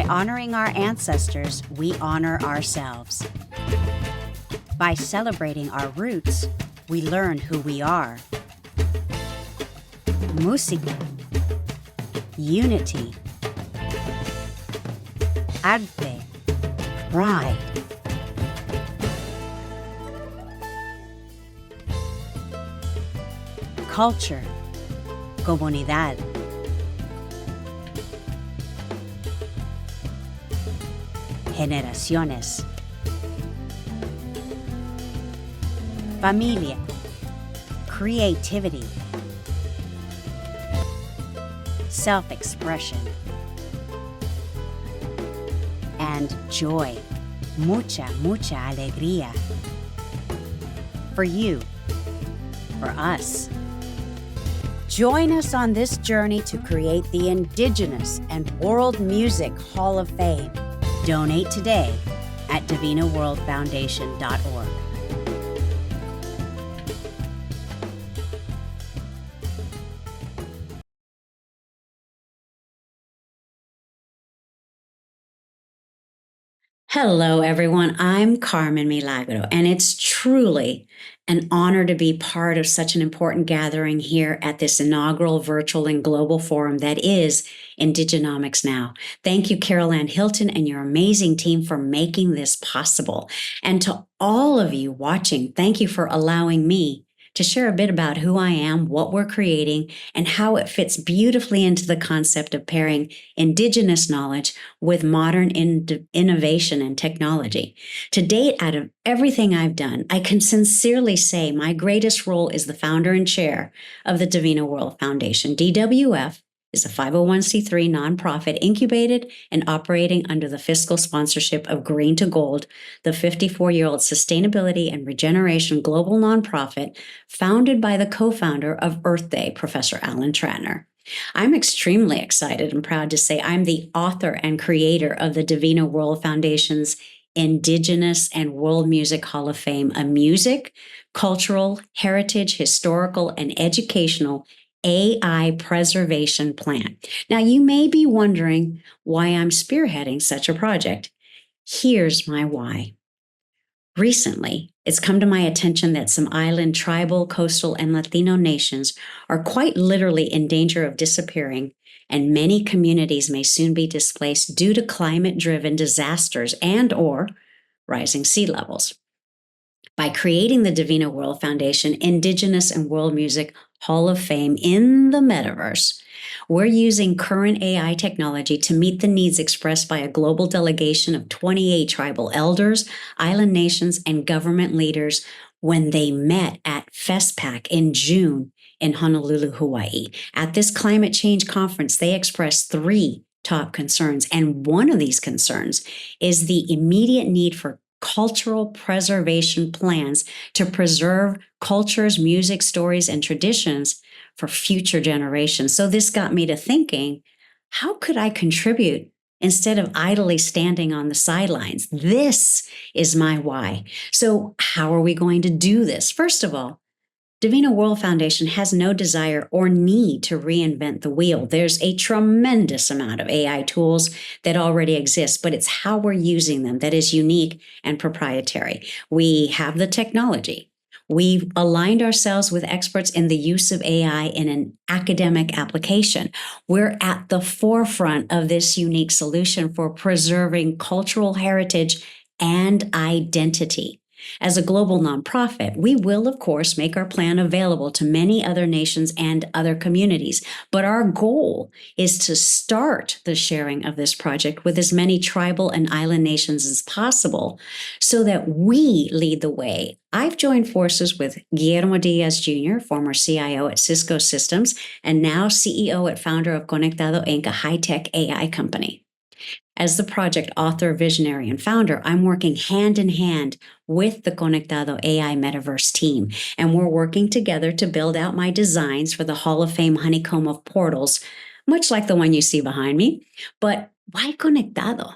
honoring our ancestors, we honor ourselves. By celebrating our roots, we learn who we are. Música, unity, arte, pride. Culture, comunidad. Generaciones. Familia, creativity, self-expression, and joy, mucha alegría. For you, for us. Join us on this journey to create the Indigenous and World Music Hall of Fame. Donate today at DIVINAWorldFoundation.org. Hello, everyone. I'm Carmen Milagro, and it's truly an honor to be part of such an important gathering here at this inaugural virtual and global forum that is Indigenomics Now. Thank you, Carol Ann Hilton, and your amazing team for making this possible. And to all of you watching, thank you for allowing me to share a bit about who I am, what we're creating, and how it fits beautifully into the concept of pairing Indigenous knowledge with modern innovation and technology. To date, out of everything I've done, I can sincerely say my greatest role is the founder and chair of the DIVINA World Foundation. DWF is a 501c3 nonprofit incubated and operating under the fiscal sponsorship of Green to Gold, the 54-year-old sustainability and regeneration global nonprofit founded by the co-founder of Earth Day, Professor Alan Tratner. I'm extremely excited and proud to say I'm the author and creator of the DIVINA World Foundation's Indigenous and World Music Hall of Fame, a music, cultural, heritage, historical, and educational AI preservation plan. Now, you may be wondering why I'm spearheading such a project. Here's my why. Recently, it's come to my attention that some island, tribal, coastal, and Latino nations are quite literally in danger of disappearing, and many communities may soon be displaced due to climate-driven disasters and/or rising sea levels. By creating the DIVINA World Foundation Indigenous and World Music Hall of Fame in the metaverse, we're using current AI technology to meet the needs expressed by a global delegation of 28 tribal elders, island nations, and government leaders when they met at FESPAC in June in Honolulu, Hawaii. At this climate change conference, they expressed three top concerns, and one of these concerns is the immediate need for cultural preservation plans to preserve cultures, music, stories, and traditions for future generations. So this got me to thinking, how could I contribute instead of idly standing on the sidelines? This is my why. So how are we going to do this? First of all, DIVINA World Foundation has no desire or need to reinvent the wheel. There's a tremendous amount of AI tools that already exist, but it's how we're using them that is unique and proprietary. We have the technology. We've aligned ourselves with experts in the use of AI in an academic application. We're at the forefront of this unique solution for preserving cultural heritage and identity. As a global nonprofit, we will, of course, make our plan available to many other nations and other communities. But our goal is to start the sharing of this project with as many tribal and island nations as possible so that we lead the way. I've joined forces with Guillermo Diaz Jr., former CIO at Cisco Systems, and now CEO and founder of Conectado Inc., a high-tech AI company. As the project author, visionary, and founder, I'm working hand in hand with the Conectado AI Metaverse team, and we're working together to build out my designs for the Hall of Fame honeycomb of portals, much like the one you see behind me. But why Conectado?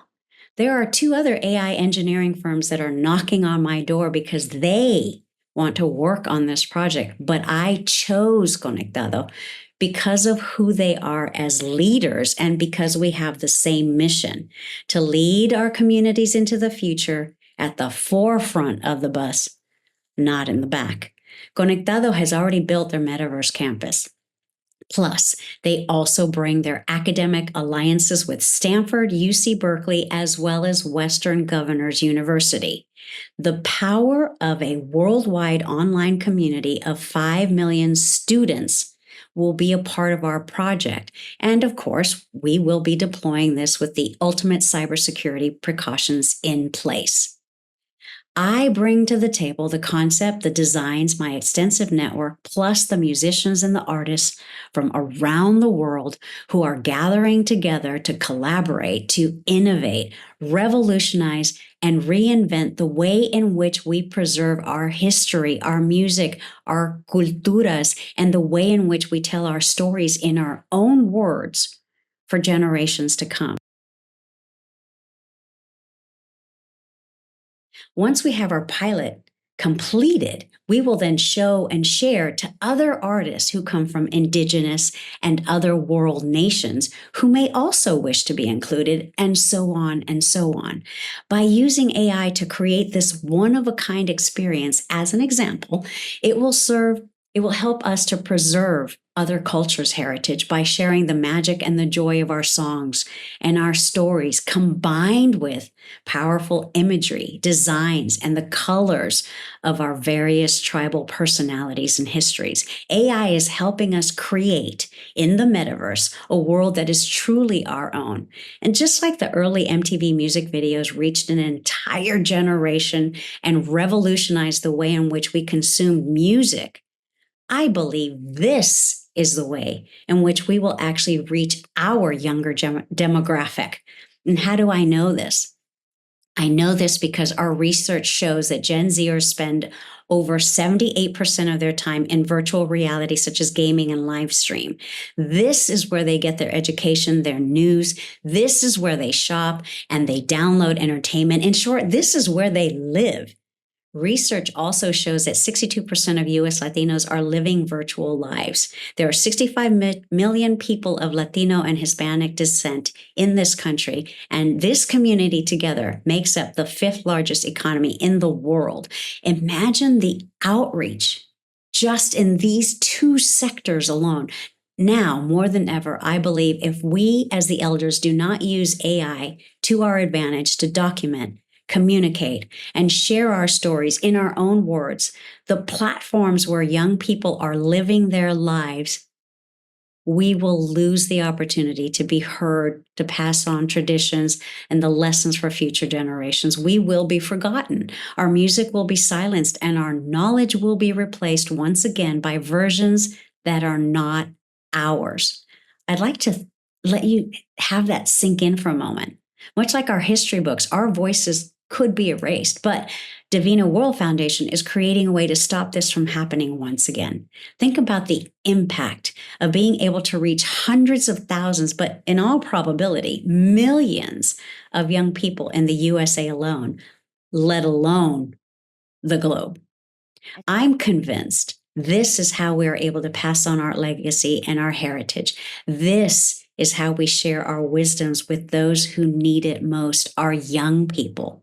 There are two other AI engineering firms that are knocking on my door because they want to work on this project, but I chose Conectado because of who they are as leaders and because we have the same mission to lead our communities into the future at the forefront of the bus, not in the back. Conectado has already built their metaverse campus. Plus, they also bring their academic alliances with Stanford, UC Berkeley, as well as Western Governors University. The power of a worldwide online community of 5 million students will be a part of our project. And of course, we will be deploying this with the ultimate cybersecurity precautions in place. I bring to the table the concept, the designs, my extensive network, plus the musicians and the artists from around the world who are gathering together to collaborate, to innovate, revolutionize, and reinvent the way in which we preserve our history, our music, our culturas, and the way in which we tell our stories in our own words for generations to come. Once we have our pilot completed, we will then show and share to other artists who come from indigenous and other world nations who may also wish to be included, and so on and so on. By using AI to create this one-of-a-kind experience, as an example, it will help us to preserve other cultures' heritage by sharing the magic and the joy of our songs and our stories, combined with powerful imagery, designs, and the colors of our various tribal personalities and histories. AI is helping us create in the metaverse a world that is truly our own. And just like the early MTV music videos reached an entire generation and revolutionized the way in which we consumed music, I believe this is the way in which we will actually reach our younger demographic. And how do I know this? I know this because our research shows that Gen Zers spend over 78% of their time in virtual reality, such as gaming and live stream. This is where they get their education, their news. This is where they shop and they download entertainment. In short, this is where they live. Research also shows that 62% of U.S. Latinos are living virtual lives. There are 65 million people of Latino and Hispanic descent in this country, and this community together makes up the 5th largest economy in the world. Imagine the outreach just in these 2 sectors alone. Now, more than ever, I believe if we as the elders do not use AI to our advantage to document, communicate, and share our stories in our own words, the platforms where young people are living their lives, we will lose the opportunity to be heard, to pass on traditions and the lessons for future generations. We will be forgotten. Our music will be silenced, and our knowledge will be replaced once again by versions that are not ours. I'd like to let you have that sink in for a moment. Much like our history books, our voices could be erased, but DIVINA World Foundation is creating a way to stop this from happening once again. Think about the impact of being able to reach hundreds of thousands, but in all probability, millions of young people in the USA alone, let alone the globe. I'm convinced this is how we are able to pass on our legacy and our heritage. This is how we share our wisdoms with those who need it most, our young people.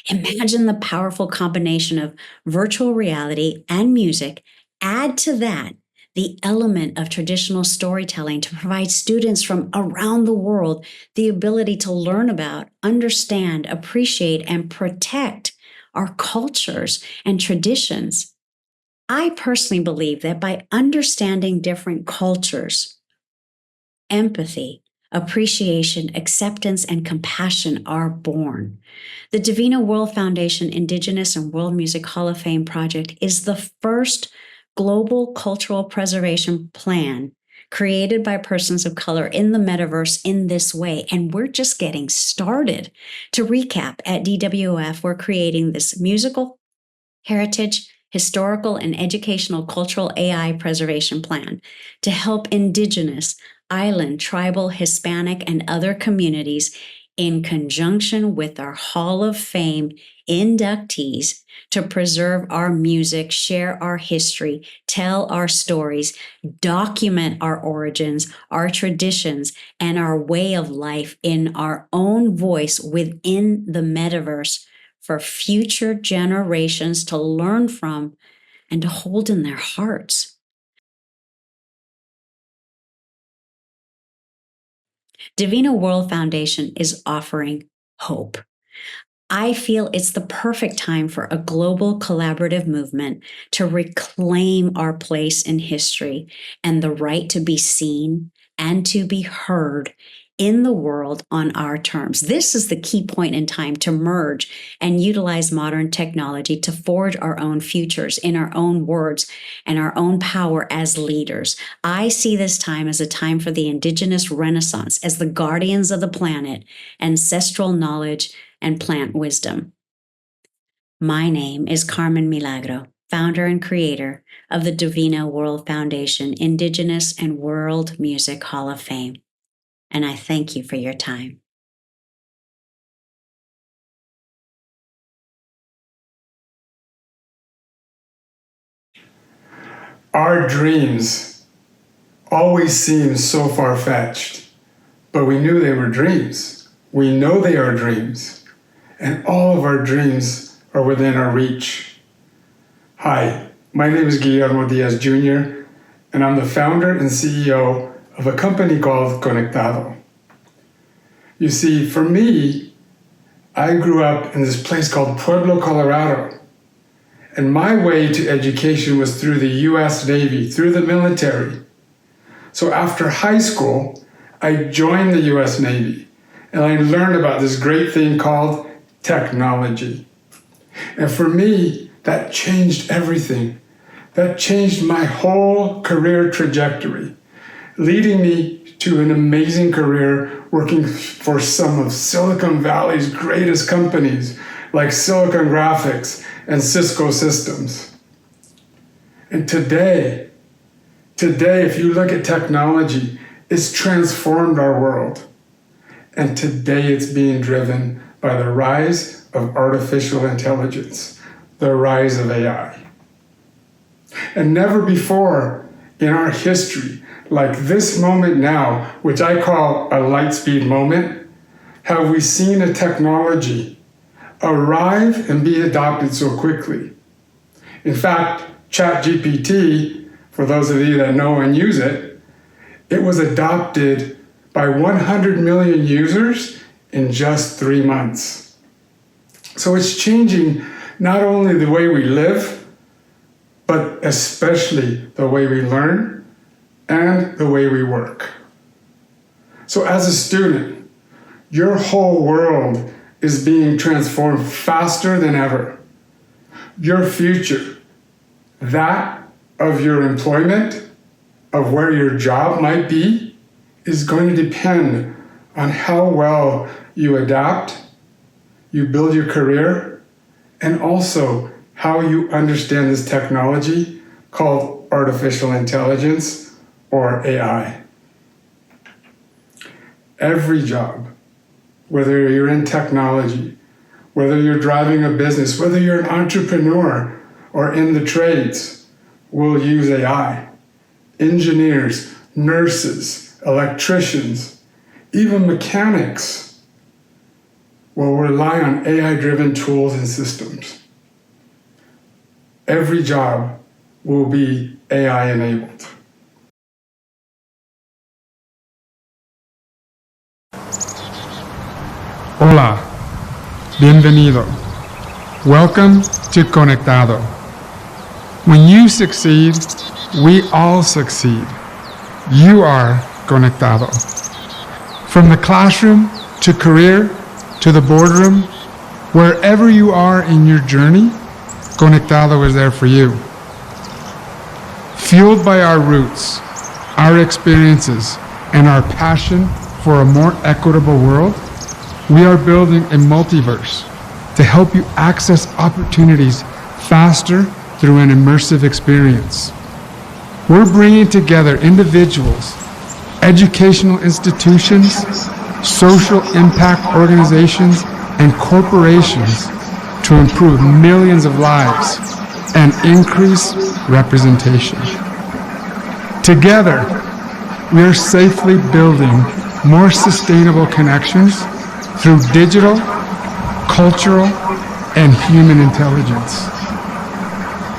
Imagine the powerful combination of virtual reality and music. Add to that the element of traditional storytelling to provide students from around the world the ability to learn about, understand, appreciate, and protect our cultures and traditions. I personally believe that by understanding different cultures, empathy, appreciation, acceptance, and compassion are born. The DIVINA World Foundation Indigenous and World Music Hall of Fame project is the first global cultural preservation plan created by persons of color in the metaverse in this way, and we're just getting started. To recap, at DWF, we're creating this musical, heritage, historical, and educational cultural AI preservation plan to help Indigenous, island, tribal, Hispanic, and other communities in conjunction with our Hall of Fame inductees to preserve our music, share our history, tell our stories, document our origins, our traditions, and our way of life in our own voice within the metaverse for future generations to learn from and to hold in their hearts. Divina World Foundation is offering hope. I feel it's the perfect time for a global collaborative movement to reclaim our place in history and the right to be seen and to be heard in the world on our terms. This is the key point in time to merge and utilize modern technology to forge our own futures in our own words and our own power as leaders. I see this time as a time for the Indigenous Renaissance, as the guardians of the planet, ancestral knowledge, and plant wisdom. My name is Carmen Milagro, founder and creator of the Divina World Foundation Indigenous and World Music Hall of Fame. And I thank you for your time. Our dreams always seem so far-fetched, but we knew they were dreams. We know they are dreams, and all of our dreams are within our reach. Hi, my name is Guillermo Diaz Jr, and I'm the founder and CEO of a company called Conectado. You see, for me, I grew up in this place called Pueblo, Colorado. And my way to education was through the US Navy, through the military. So after high school, I joined the US Navy, and I learned about this great thing called technology. And for me, that changed everything. That changed my whole career trajectory, leading me to an amazing career working for some of Silicon Valley's greatest companies like Silicon Graphics and Cisco Systems. And today, if you look at technology, it's transformed our world. And today it's being driven by the rise of artificial intelligence, the rise of AI. And never before in our history, like this moment now, which I call a light speed moment, have we seen a technology arrive and be adopted so quickly. In fact, ChatGPT, for those of you that know and use it, it was adopted by 100 million users in just 3 months. So it's changing not only the way we live, but especially the way we learn and the way we work. So as a student, your whole world is being transformed faster than ever. Your future, that of your employment, of where your job might be, is going to depend on how well you adapt, you build your career, and also how you understand this technology called artificial intelligence, or AI. Every job, whether you're in technology, whether you're driving a business, whether you're an entrepreneur or in the trades, will use AI. Engineers, nurses, electricians, even mechanics will rely on AI-driven tools and systems. Every job will be AI-enabled. Hola, bienvenido. Welcome to Conectado. When you succeed, we all succeed. You are Conectado. From the classroom to career to the boardroom, wherever you are in your journey, Conectado is there for you. Fueled by our roots, our experiences, and our passion for a more equitable world, we are building a multiverse to help you access opportunities faster through an immersive experience. We're bringing together individuals, educational institutions, social impact organizations, and corporations to improve millions of lives and increase representation. Together, we are safely building more sustainable connections through digital, cultural, and human intelligence.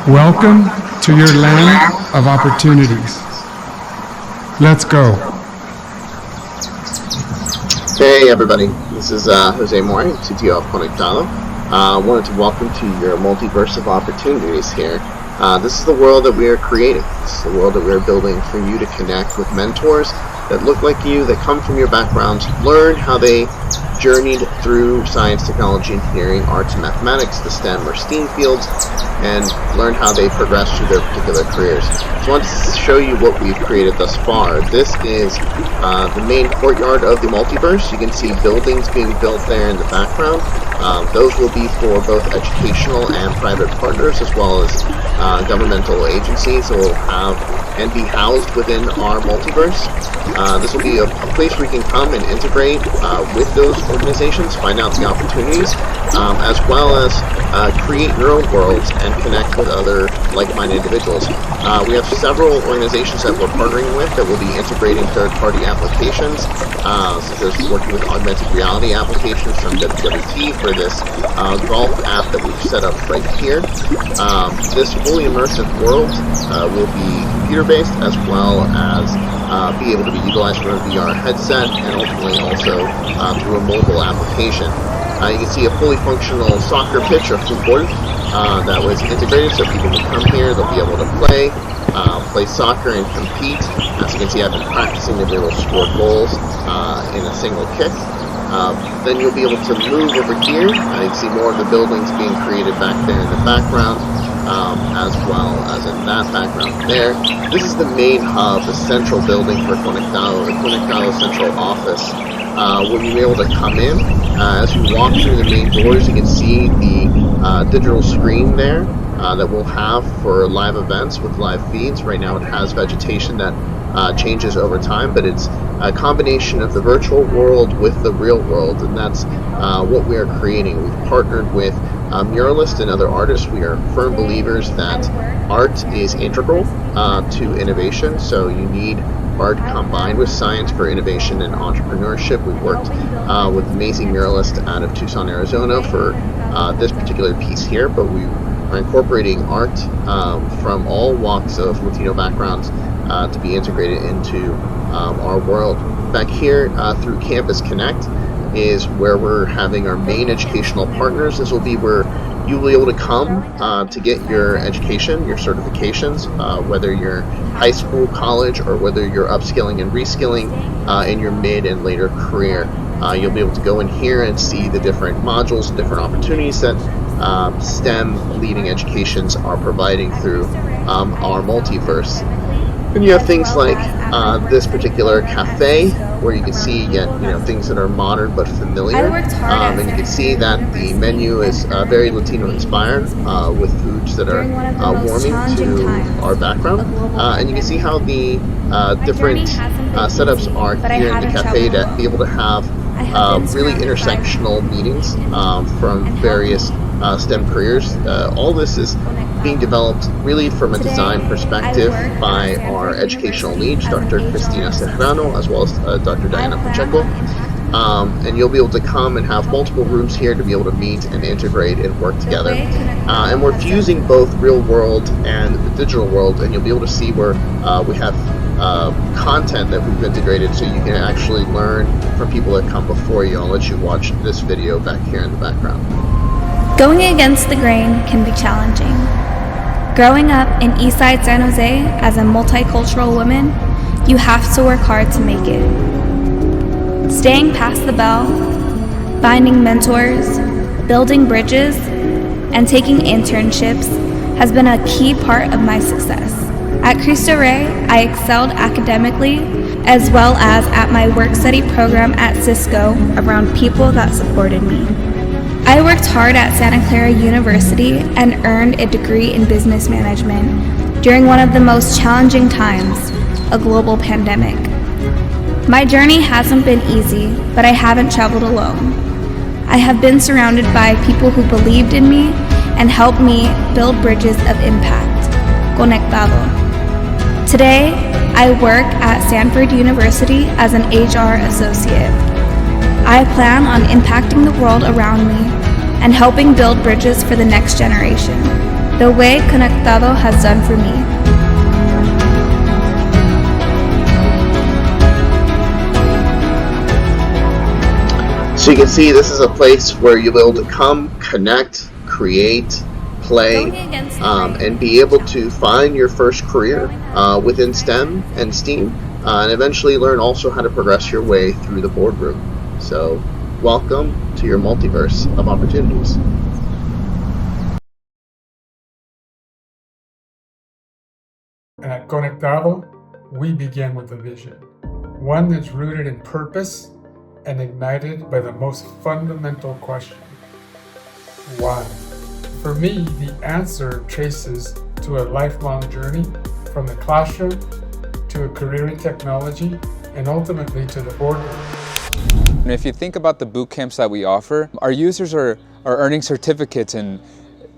Welcome to your land of opportunities. Let's go. Hey everybody, this is José Morey, DWF Conectado. I wanted to welcome to your multiverse of opportunities here. This is the world that we are creating. This is the world that we are building for you to connect with mentors that look like you, that come from your backgrounds, learn how they journeyed through science, technology, engineering, arts, and mathematics, the STEM or STEAM fields, and learn how they progressed through their particular careers. So I wanted to show you what we've created thus far. This is the main courtyard of the multiverse. You can see buildings being built there in the background. Those will be for both educational and private partners, as well as governmental agencies that will have and be housed within our multiverse. This will be a place where you can come and integrate with those organizations, find out the opportunities, as well as create your own worlds and connect with other like-minded individuals. We have several organizations that we're partnering with that will be integrating third-party applications, such as working with augmented reality applications from WWT for this golf app that we've set up right here. This fully immersive world will be computer-based, as well as be able to be utilized from a VR headset and ultimately also through a mobile application. You can see a fully functional soccer pitch or football that was integrated, so people can come here, they'll be able to play soccer and compete. As you can see, I've been practicing to be able to score goals in a single kick. Then you'll be able to move over here. You can see more of the buildings being created back there in the background, as well as in that background there. This is the main hub, the central building for Conectado, the Conectado central office. Where you'll be able to come in. As you walk through the main doors, you can see the digital screen there that we'll have for live events with live feeds. Right now it has vegetation that changes over time, but it's a combination of the virtual world with the real world, and that's what we are creating. We've partnered with muralists and other artists. We are firm believers that art is integral to innovation, so you need art combined with science for innovation and entrepreneurship. We've worked with amazing muralists out of Tucson, Arizona for this particular piece here, but we are incorporating art from all walks of Latino backgrounds to be integrated into our world. Back here through Campus Connect is where we're having our main educational partners. This will be where you will be able to come to get your education, your certifications, whether you're high school, college, or whether you're upskilling and reskilling in your mid and later career. You'll be able to go in here and see the different modules, different opportunities that STEM leading educations are providing through our multiverse. And you have things like this particular cafe, where you can see things that are modern but familiar. And you can see that the menu is very Latino inspired, with foods that are warming to our background. And you can see how the different setups are here in the cafe to be able to have really intersectional meetings from various STEM careers. All this is being developed really from a design perspective by our educational leads, Dr. Christyna Serrano, as well as Dr. Pacheco. And you'll be able to come and have multiple rooms here to be able to meet and integrate and work together. And we're fusing both real world and the digital world, and you'll be able to see where we have content that we've integrated, so you can actually learn from people that come before you. I'll let you watch this video back here in the background. Going against the grain can be challenging. Growing up in Eastside San Jose as a multicultural woman, you have to work hard to make it. Staying past the bell, finding mentors, building bridges, and taking internships has been a key part of my success. At Cristo Rey, I excelled academically as well as at my work-study program at Cisco around people that supported me. I worked hard at Santa Clara University and earned a degree in business management during one of the most challenging times, a global pandemic. My journey hasn't been easy, but I haven't traveled alone. I have been surrounded by people who believed in me and helped me build bridges of impact. Conectado. Today, I work at Stanford University as an HR associate. I plan on impacting the world around me and helping build bridges for the next generation, the way Conectado has done for me. So you can see this is a place where you'll be able to come, connect, create, play, and be able to find your first career within STEM and STEAM, and eventually learn also how to progress your way through the boardroom. So welcome to your multiverse of opportunities. At Conectado, we begin with a vision, one that's rooted in purpose and ignited by the most fundamental question: why? For me, the answer traces to a lifelong journey from the classroom to a career in technology and ultimately to the boardroom. And if you think about the boot camps that we offer, our users are earning certificates in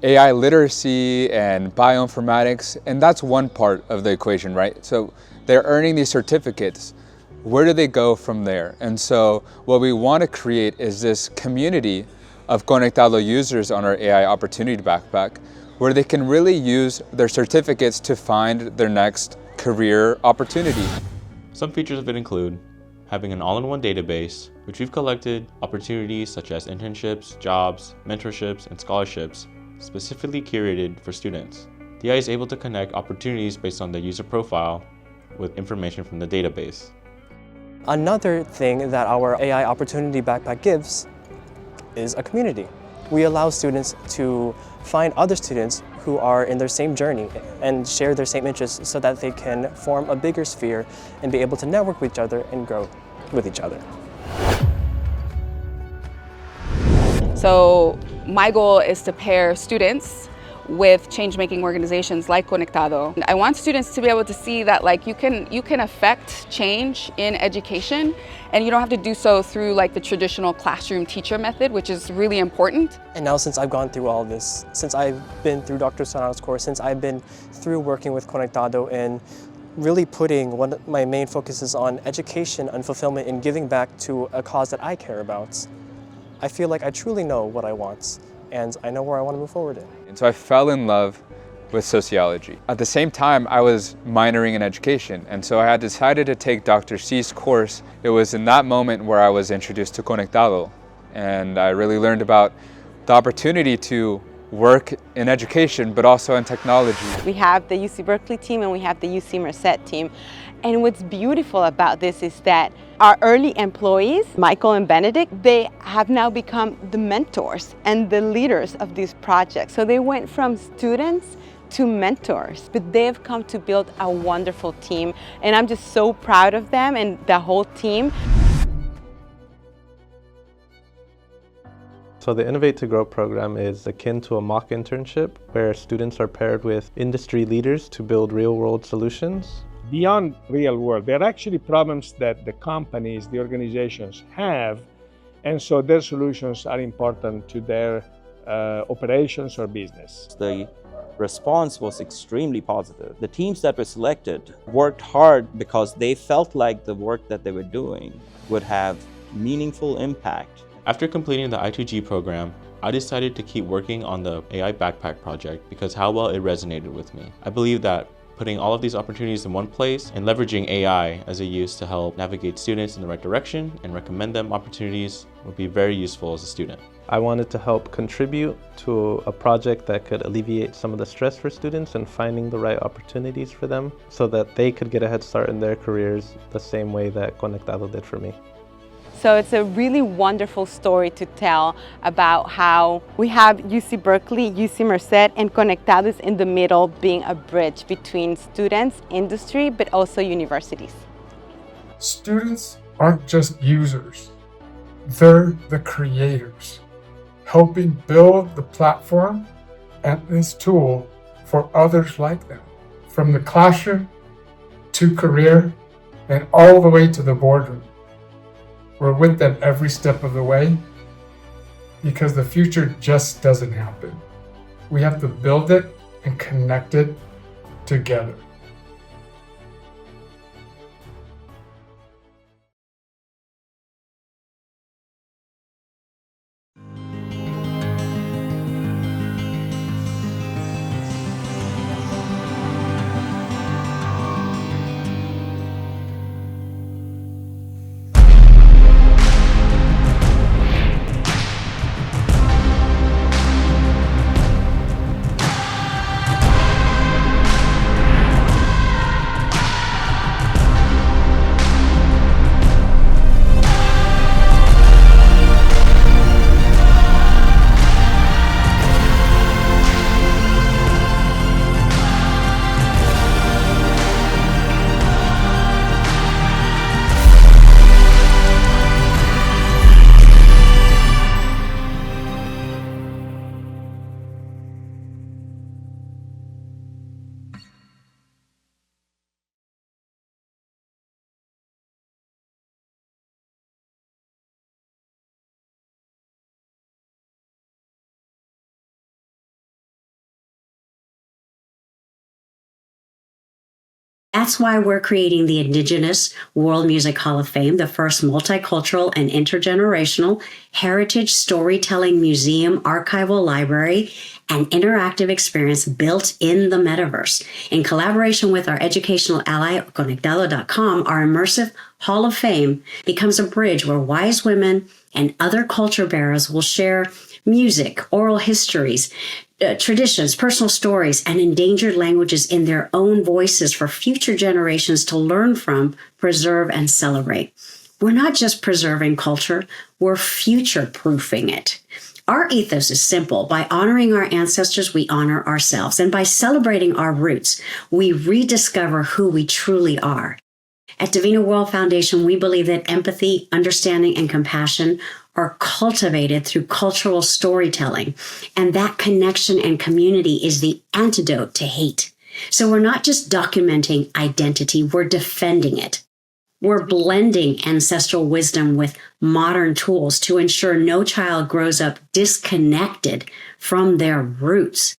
AI literacy and bioinformatics, and that's one part of the equation, right? So they're earning these certificates. Where do they go from there? And so what we want to create is this community of Conectado users on our AI Opportunity Backpack, where they can really use their certificates to find their next career opportunity. Some features of it include having an all-in-one database, which we've collected opportunities such as internships, jobs, mentorships, and scholarships, specifically curated for students. The AI is able to connect opportunities based on the user profile with information from the database. Another thing that our AI Opportunity Backpack gives is a community. We allow students to find other students who are in their same journey and share their same interests so that they can form a bigger sphere and be able to network with each other and grow with each other. So my goal is to pair students with change-making organizations like Conectado. I want students to be able to see that you can affect change in education, and you don't have to do so through the traditional classroom teacher method, which is really important. And now since I've gone through all this, since I've been through Dr. Serrano's course, since I've been through working with Conectado and really putting one of my main focuses on education and fulfillment and giving back to a cause that I care about, I feel like I truly know what I want, and I know where I want to move forward in. And so I fell in love with sociology. At the same time, I was minoring in education, and so I had decided to take Dr. C's course. It was in that moment where I was introduced to Conectado, and I really learned about the opportunity to work in education, but also in technology. We have the UC Berkeley team and we have the UC Merced team. And what's beautiful about this is that our early employees, Michael and Benedict, they have now become the mentors and the leaders of these projects. So they went from students to mentors, but they've come to build a wonderful team. And I'm just so proud of them and the whole team. So the Innovate to Grow program is akin to a mock internship where students are paired with industry leaders to build real-world solutions. Beyond real world, they're actually problems that the companies, the organizations have, and so their solutions are important to their operations or business. The response was extremely positive. The teams that were selected worked hard because they felt like the work that they were doing would have meaningful impact. After completing the I2G program, I decided to keep working on the AI Backpack project because how well it resonated with me. I believe that putting all of these opportunities in one place and leveraging AI as a use to help navigate students in the right direction and recommend them opportunities would be very useful as a student. I wanted to help contribute to a project that could alleviate some of the stress for students and finding the right opportunities for them so that they could get a head start in their careers the same way that Conectado did for me. So it's a really wonderful story to tell about how we have UC Berkeley, UC Merced, and Conectado is in the middle, being a bridge between students, industry, but also universities. Students aren't just users, they're the creators, helping build the platform and this tool for others like them, from the classroom to career and all the way to the boardroom. We're with them every step of the way because the future just doesn't happen. We have to build it and connect it together. That's why we're creating the Indigenous World Music Hall of Fame, the first multicultural and intergenerational heritage storytelling museum, archival library, and interactive experience built in the metaverse. In collaboration with our educational ally, Conectado.com, our immersive Hall of Fame becomes a bridge where wise women and other culture bearers will share music, oral histories, traditions, personal stories, and endangered languages in their own voices for future generations to learn from, preserve, and celebrate. We're not just preserving culture, we're future-proofing it. Our ethos is simple. By honoring our ancestors, we honor ourselves. And by celebrating our roots, we rediscover who we truly are. At DIVINA World Foundation, we believe that empathy, understanding, and compassion are cultivated through cultural storytelling, and that connection and community is the antidote to hate. So we're not just documenting identity, we're defending it. We're blending ancestral wisdom with modern tools to ensure no child grows up disconnected from their roots.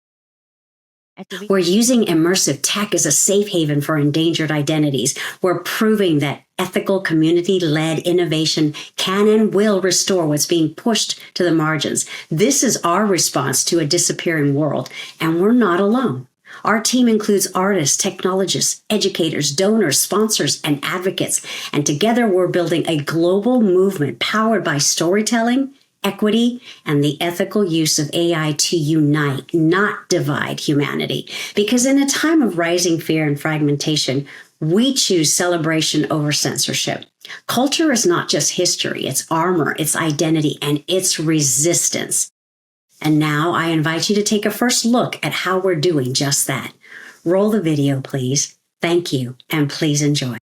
We're using immersive tech as a safe haven for endangered identities. We're proving that ethical, community-led innovation can and will restore what's being pushed to the margins. This is our response to a disappearing world, and we're not alone. Our team includes artists, technologists, educators, donors, sponsors, and advocates. And together we're building a global movement powered by storytelling, equity, and the ethical use of AI to unite, not divide humanity. Because in a time of rising fear and fragmentation, we choose celebration over censorship. Culture is not just history, it's armor, it's identity, and it's resistance. And now I invite you to take a first look at how we're doing just that. Roll the video, please. Thank you, and please enjoy.